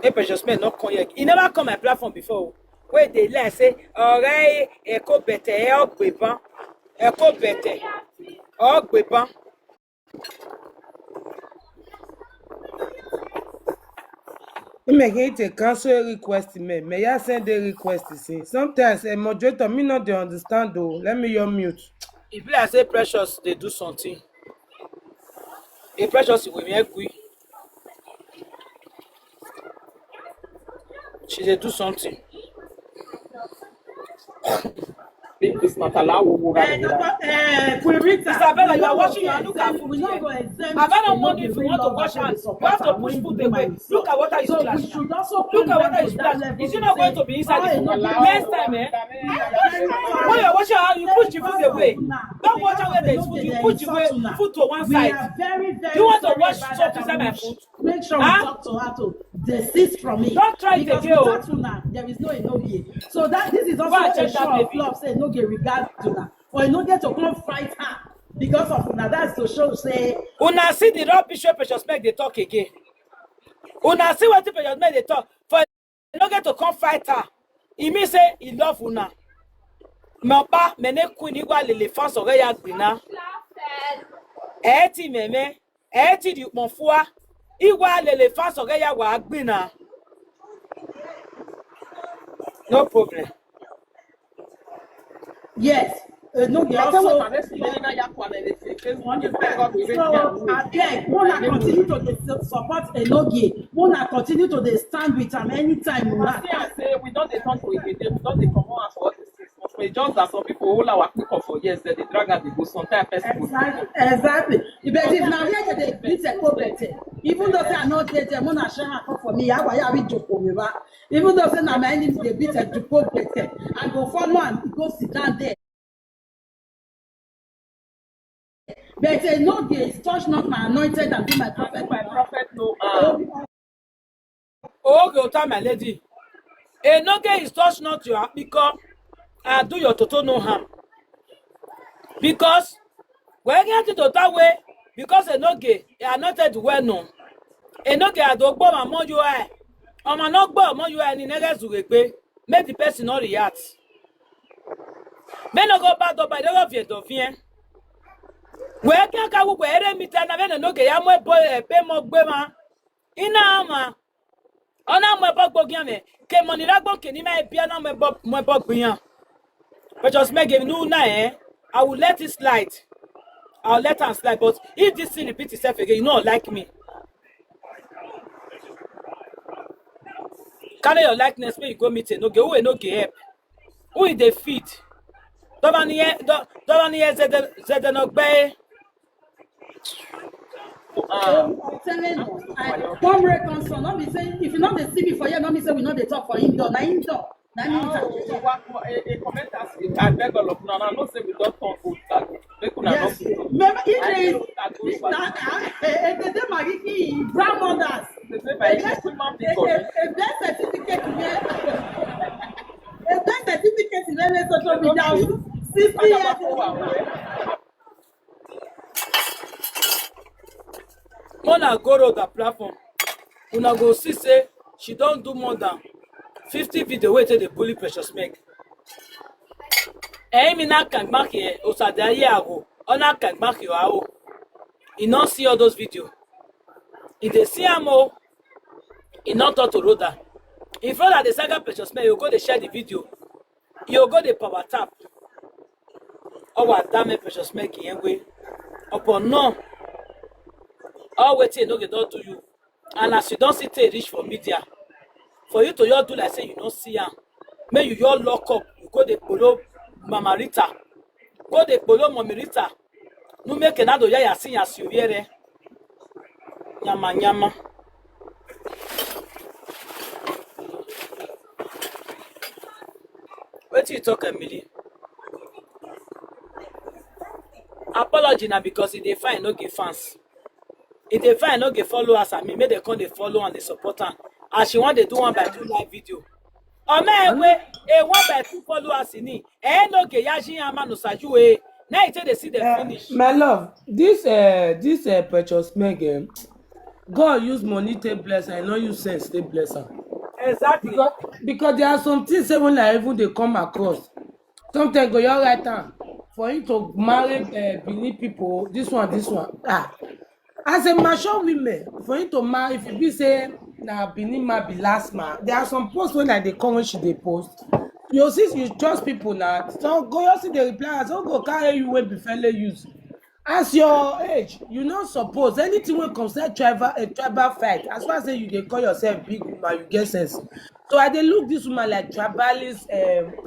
A precious man not come here. He never come my platform before. Where they let say, alright, echo better, echo better, oh, weapon. Me get a cancel request may I send a request see. Sometimes a moderator me not dey understand though. Let me your mute. If I say precious, they do something. A precious will make we. She they do something. It's not allowed. Isabella, you are watching your look at food. I've had no money if you want to wash hands. You have to push food away. Look at water is splash. Look at water is splash. Is it not going to be inside the food? Next time, eh? When you're washing your hands, you push the food away. Don't wash out where there is food. You push the food to one side. You want to wash soap inside my food? Make sure we talk to her to desist from it. Don't try it again. There is no Enoge. So that this is also a show of love. Say Enoge regard to her. For Enoge to come fight her because of una. That's to show say. Una see the rubbish wey Precious make they talk again. Una see what Precious make they talk. For Enoge to come fight her, he mean say he love una. Mọ̀pá mẹ́nẹ́ kú nígbà lèlè fún sọ̀rọ̀ ya gbìnà. Ti mẹ́mẹ́, ti di pọ̀n fún wa. Ìwà lèlè fún sọ̀rọ̀ ya wà gbìnà. No problem. Yes. No, they also. So again, wanna continue to support Enoge. Wanna continue to stand with him anytime. We don't turn to it. We don't come on for this. But just that some people hold our quick up for years, they drag and they go sometimes. Exactly. But if now here they beat a co-better, even though they are not there, they wanna share her for me. I will joke with me. Even though they are my enemies, they beat a co-better and go follow and go sit down there. But say no gaze, touch not my anointed and do my prophet. My prophet no. Okay, time my lady. Enoge is touch not your because I do your total no harm. Because when you get to that way, because Enoge anointed well known. Enoge adogbo mamo you are. Oma no gbo mo you are ni nege zuregbe. Make the person not react. Men no go back up by the love of your where can I go where me tell na Enoge ya mo boy pe mo gbe ma. Ina ama. Ona mo bo gbogian ke money la gbo ke ni ma bia na mo bo gbian. But just make him no na I will let it slide. I'll let her slide. But if this thing repeats itself again, you know, like me. Carry your likeness when you go meeting. Okay, who no help? Who is the feet? Don't no bay. Come reconcile. Not be saying if you not the see me for you, not me say we not the talk for indoor. Na indoor. A commenter I beg all of now. Not say we don't talk good. Yes. Remember, if there is grandmothers, a birth certificate is very social media. 60 years. Mona go road the platform. Una go see say she don't do more than 50 video wey take dey bully Precious Meg. Mi na kan back here osade aye ago. Ona kan back your awo. He not see all those videos. If they see am o, he not talk to Rhoda. If Rhoda dey saga Precious Meg, you go dey share the video. You go dey power tap. Owa damn Precious Meg yen way. Upon no. All waiting no get don do you. And as you don't see take reach for media. For you to your do like say you don't see her. May you your lock up. You go dey follow Mama Rita. Go dey follow Mommy Rita. No make another ya see as you hear. Nyama nyama. What you talk, Emily? Apology now because if they find no give fans. If they find no give followers, I mean, make they come they follow and they support her. As she want to do 1x2 live video. Oh man, we 1x2 followers in it. No ke yaji ama no saju e. Now you they see the finish. My love, this Precious Meg, God use money to bless her, not use sense to bless her. Exactly. Because there are some things say when I even they come across. Sometimes go your right hand for him to marry Benin people. This one. As a mature women, for him to marry, if you be say na Benin man be last man, there are some posts when like they come when she dey post. You see, you trust people now. So go you see the reply. So go carry you when be fellow use. As your age, you not suppose anything wey concern tribal fight. As far as say you dey call yourself big woman, you get sense. So I dey look this woman like tribalist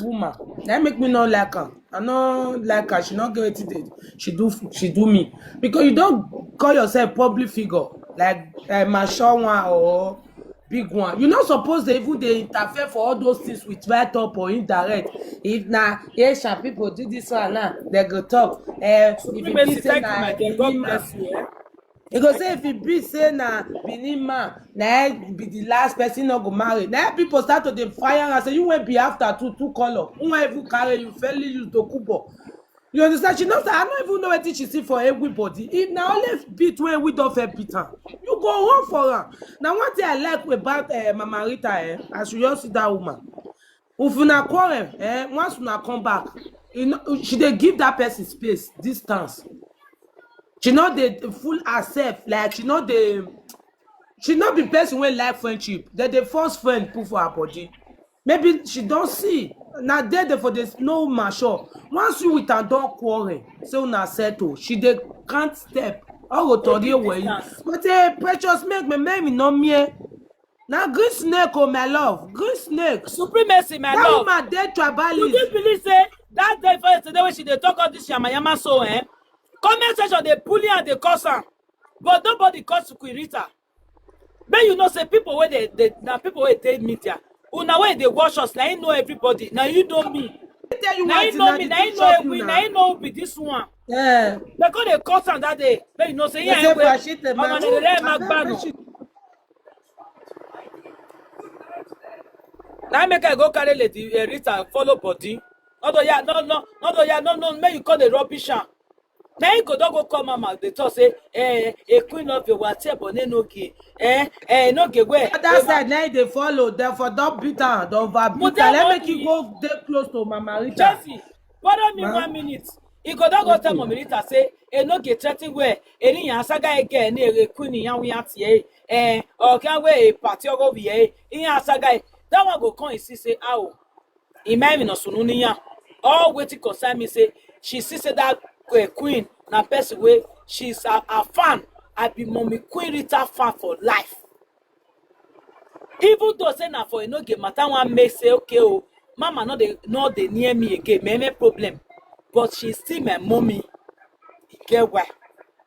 woman. That make me not like her. I no like her. She not get wetin dey she do me. Because you don't call yourself public figure like mature one or big one. You not suppose to even dey interfere for all those things with right up or indirect. If na Asian people do this one now, they go talk. If e be Messi, say thank you, my na dear. God Benin man, bless you. e go say if e be say na Benin man, na him be the last person no go marry. Na people start to dey fire and say you wey be after two color. Who wan even carry you fairly use dokubo. You understand? She knows that I don't even know wetin she see for everybody. If na only beat wey we don fair beat am, you go run for am. Na one thing I like about Mama Rita, as you just see that woman. If una quarrel, once una come back, she dey give that person space, distance. She no dey full herself, like she no be person wey like friendship. Dey force friend put for her body. Maybe she don see na there for the no mature. Once you with am don quarrel, say una settle, she dey can't step. All go tori away. But precious make me no mere. Na green snake, oh my love, green snake. Supremacy, my That love. woman dey tribalist. You didn't believe say that day for yesterday when she dey talk all this yamayama so comment section dey bully and dey curse am, but nobody curse Queen Rita. But you know say people wey dey na people wey dey media. Una wey dey watch us, na you know everybody. Na you know me. Tell you Na one you thing, know na me. the Na thing you know shock you Ewi. now. Na you know who be this one. Yeah. Because they curse am that day. But you know say They yeah, say we. Bashir the man. Omo dey dey magbano. Now make I go carry Lady Rita follow body. No, make you call the rubbish am. Now you go don go call mama. They talk say, a queen of your water, but no ge, no ge where. That side now they follow. Therefore, don't beat her, don't beat her. Let make you go dey close to Mama Rita. Jesse, borrow me Ma? 1 minute. You go don go tell Okay. Mama Rita say, no ge threaten where. Eri yan saga again, a queen yan we at ye. Or can we party over here? Yan saga. That one go come and see say, ow. Imagine no sununiya. All waiting concern me say she see say that queen na person way she's a fan. I be mommy Queen Rita fan for life. Even though say na for no get matter one make say okay oh mama no they near me again me problem, but she still my mommy. Get why?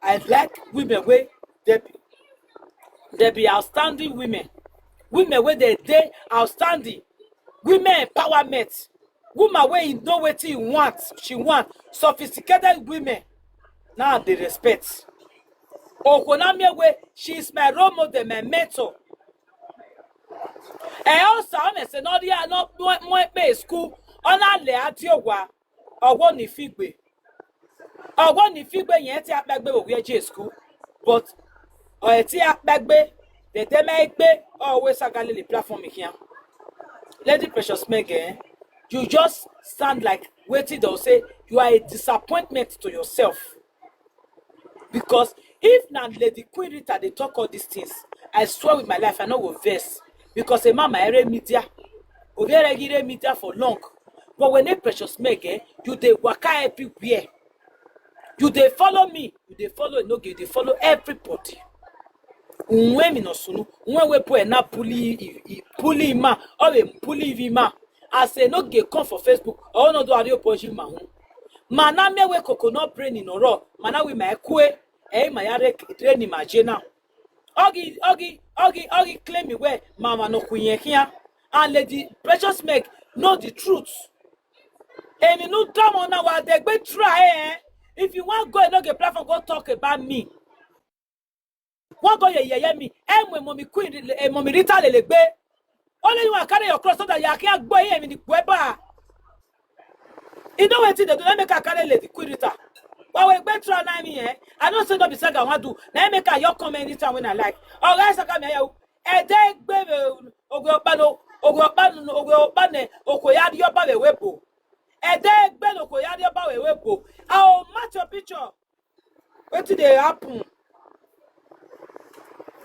I like women way they be outstanding women where they outstanding. Women empowerment. Woman wey you know wetin you want, she want. Sophisticated women. Now they respect. Okonamia way, she is my role model, my mentor. And also, I say, no, they are not more school. Ona le atiowa. Owo ni figbe. Owo ni figbe yen ti apegbe wo je school. But ti apegbe, the demegbe always sagale the platform here. Lady Precious Megan, you just stand like waiting. They'll say you are a disappointment to yourself. Because if now Lady Queen Rita they talk all these things, I swear with my life I know will verse. Because a mama ere media, media for long. But when they Precious Megan, you they waka everywhere. You they follow me, you they follow no you they follow everybody. Unwe mi no sunu unwe we po na puli ma or we puli vi ma as no get come for Facebook or no do ario poji ma hu mana me we coconut brain in oro mana we ma ekwe ma yare train ma je now ogi claim me we mama no kunye here and Lady Precious make know the truth and no come on now they be try if you want go no get platform go talk about me. One go ye me, and mommy Queen, mommy Rita Legbe. Only you carry your cross so that you can't go in the weba. You know what they do not make a carry Lady Queen Rita. But we better try me eh. I don't say no be saga want do. Now make a your comment anytime when I like. All right, saka me ya. E dey gbe ogobane okoyadi oba we wepo. E dey gbe okoyadi oba we wepo. I'll match your picture. Wetin dey happen?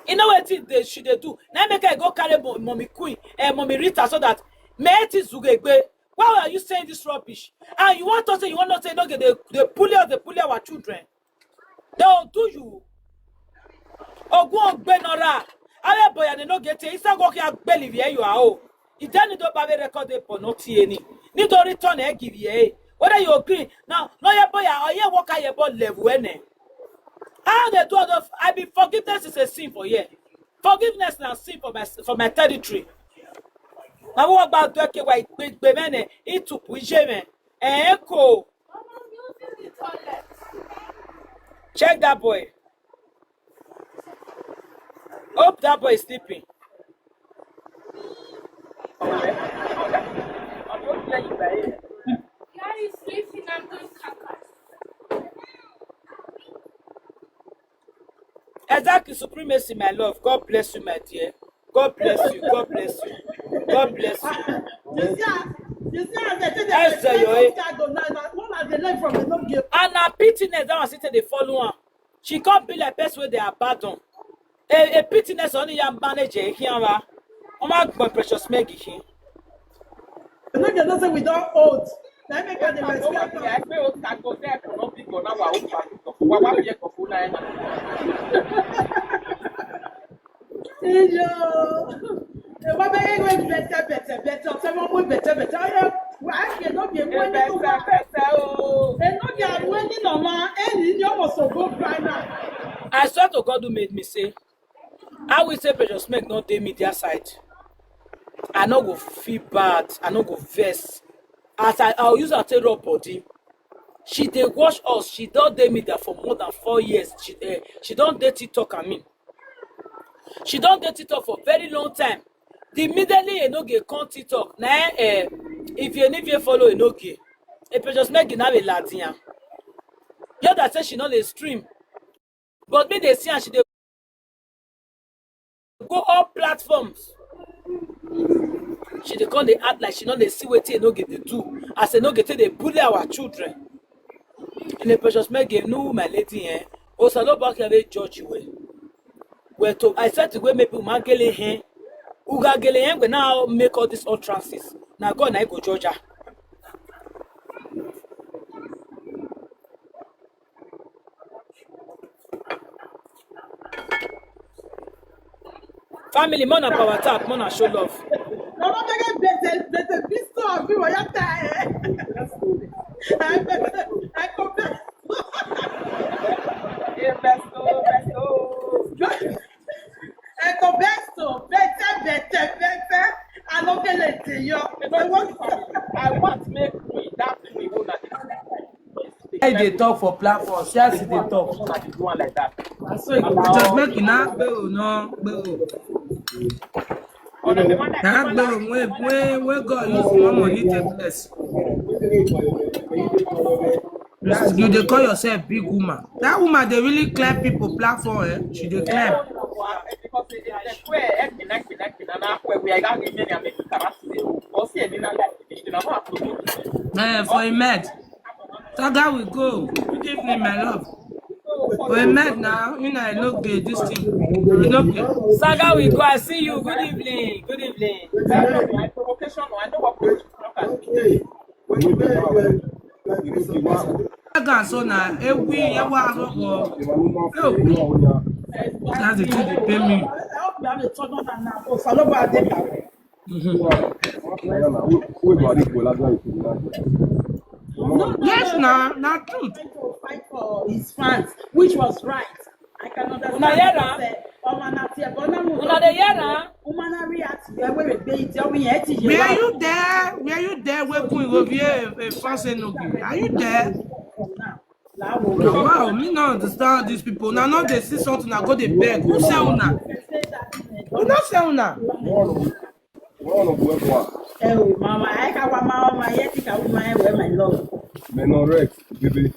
You know what they should do? Now make I go carry mommy Queen and mommy Rita so that Meti Zugegbe. Why are you saying this rubbish? And you want to say you want to say no, they bully our children. They'll do you. Ogun Benora. Ale boy and no get it. It's not going to believe you are. It doesn't do bad record for not any. Need to return and give ye. Whether you agree now, no, your boy, or you walk at your board level. How they do of I mean forgiveness is a sin for you. Forgiveness is a sin for my territory. Now what about doing white big men? It took me. Echo. Check that boy. Hope that boy is sleeping. Daddy sleeping, I'm doing caca. Exactly, supremacy, my love. God bless you, my dear. God bless you. God bless you. God bless you. You see, as they take Yes, sir, and her pittiness that was sitting the follow her. She can't be like person where they are pardon. A pittiness only your manager here. Oh my God, precious Maggie here. You know, they don't say we don't oath. Let me get the respect. I feel old can go there for no people now. Why we get for na? What better, better. Someone will better. Why you not be winning? They not be winning no man. And you almost so go cry now. I swear to God who made me say, I will say precious make not the media side. I no go feel bad. I no go vex. As I'll use her raw body. She dey watch us. She don't date me there for more than 4 years. She don't date TikTok. I mean, she don't date TikTok for very long time. The immediately you know get con TikTok. Now, if you follow you know get. If you just make it now a Latin. You that say she not a stream, but me they see and she dey go all platforms. She dey come dey act like she not dey see wetin you no get dey do. As you no get they bully our children. And the precious make no my lady also no back here judge you. Well, to I said to go make people magele hen. Uga gele hen we now make all these utterances. Now God na go judge her. Family, more na power tap, more na show love. No, no, better. Pistol of you, what you I compare. Better. I don't get it. I want to make me that we will not. Hey, they talk for platforms. Yes, they talk. Not do one like that. So you just make it now. No. Now, when God use one money to bless. You they call yourself big woman. That woman they really clear people platform. Eh? She they clear. Because we are going to make For a med. Saga we go. Good evening, my love. For a med now, you know I look good this thing. You look good. Saga we go. I see you. Good evening. Good evening. Saga so now every year that's the thing they pay me. Yes, now truth. To fight for his fans, which was right. I can understand. Una yera? Una de yera? Were you there? Were you there when Queen Rovier France no give? Are you there? Wow, me not understand these people. Now not they see something I go they beg. Who say una? Who not say una? Oh, mama, I can't mama, yet I will my love. Menorex, baby.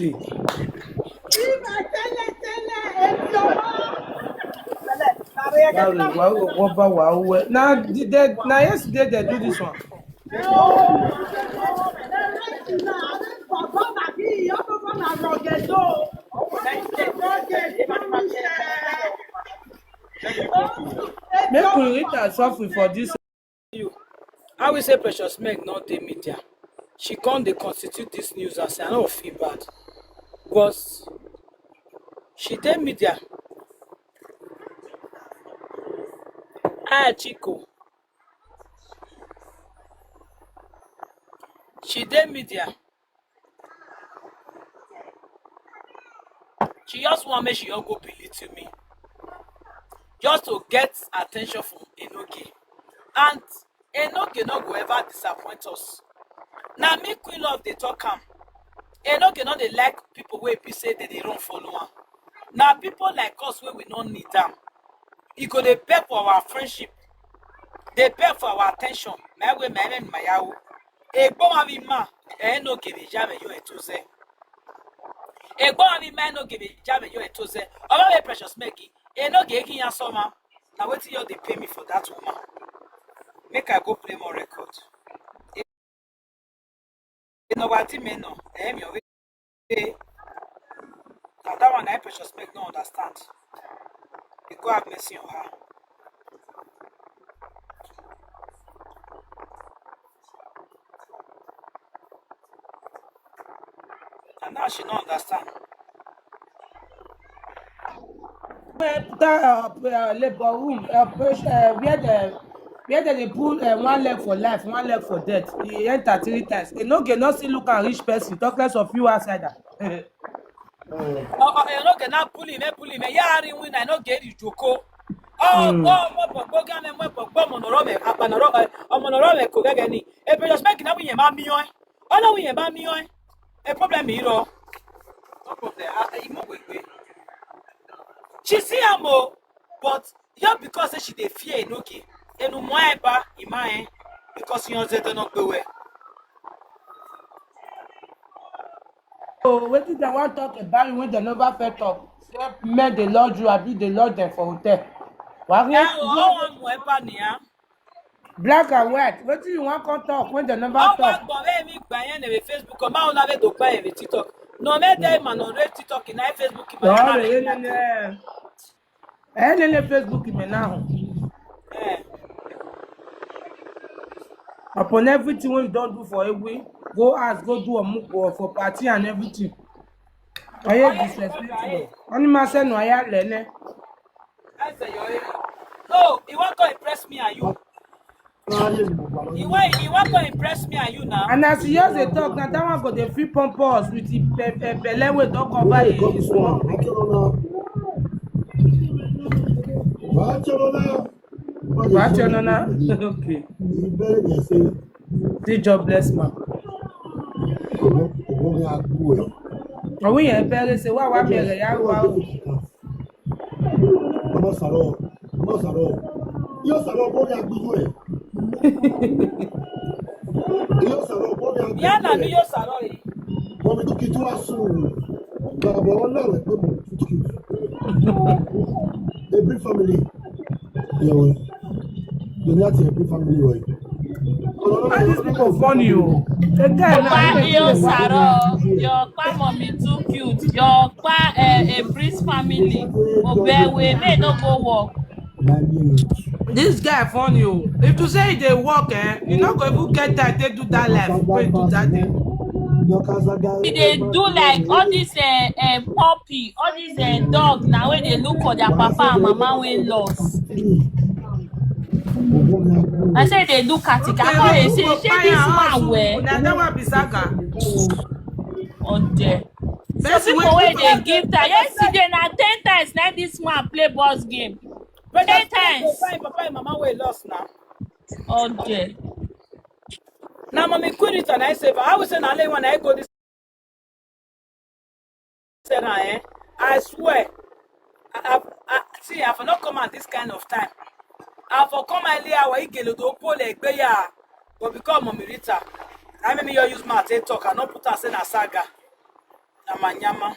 see. If I tell it, Wow. Now yesterday they do this one. Make we read and suffer for this. You. I will say Precious Meg not the media. She can't they constitute this news and say I don't feel bad. But she did media. Ah Chico. She did media. She just want me she all go belittle me. Just to get attention from Enoge. And Enoge no go ever disappoint us. Now me Queen Love they talk am. Enoge no dey like people wey be say they run follow am. Now people like us wey we no need them. E go dey beg for our friendship. They beg for our attention. My way, my name, my yawo. Egbo ma mi ma. Enoge dey jam yo etoze. Egbo ma mi ma Enoge dey jam yo etoze. Oba we Precious Meggy. Enoge ekin ya soma. Now wetin you dey pay me for that woman? Make I go play more record. No what me no. Me already. Now that one I Precious Meg no understand. You go have mercy on her. And now she don't understand. That labor room, where they put one leg for life, one leg for death. He enter 3 times. Enoge no see look at rich person. Talk less of you outsider. You know can pull him. Yeah, win. I know get you joko. Mo game mo monorobe apanorobe omonorobe ko gege ni. E Precious Meg na wiyen ba mi o. Ona wiyen ba mi o. E problem mi ro. No problem. Imo we. She see am o, but just because say she dey fear Enoge. Enu mo eba imae because you zete no gbe we. So wetin dem wan talk about you when dem never fit talk? Say men dey lodge you, abi dey lodge dem for hotel. Mo eba ni ya. Black and white. Wetin you wan come talk when dem never Ó wá talk? gbọ̀n bẹ́ẹ̀ mi gbà yẹn lè Facebook ọmọ àwọn lábẹ́ tó gbà yẹn lè TikTok. Nà mẹ́tẹ́ ìmọ̀ nà rẹ̀ TikTok náà Facebook ìmọ̀ yẹn náà rẹ̀ yẹn. Lele Facebook me now. Upon everything wey you don do for Egbe, go ask, go do omuko for party and everything. Oye disrespectful. Oni ma say no aya lele. No, he wan come impress me and you. He wan come impress me and you now. And as you just dey talk, na that one go dey feel pompous with the belle wey don cover his one. Bachelor, okay. The jobless man. Oh, we are better say what me ya wa. Ìyá náà ni yóò sàrọ̀ yìí. A big family. You not a big family. And these people funny o. The guy na Your Saro, your mommy too cute. Your a Breeze family. Obewe, may no go work. this guy funny o. If you say they work, you not go even get time to do that life. Wait do that day. They do like all this puppy, all these dog now when they look for their papa and mama when lost. I say they do katika. I say this man where? That one be saga. On there. So people where they give time. Yesterday na 10 times now this man play boss game. 10 times. Papa and mama were lost now. On there. Now mommy quit it and I say, I was saying I when I go this. I swear. See, I for not come at this kind of time. I for come earlier where you get to pull a beya, but become Mommy Rita. I mean, you use my talk and not put us in a saga. Nyama nyama.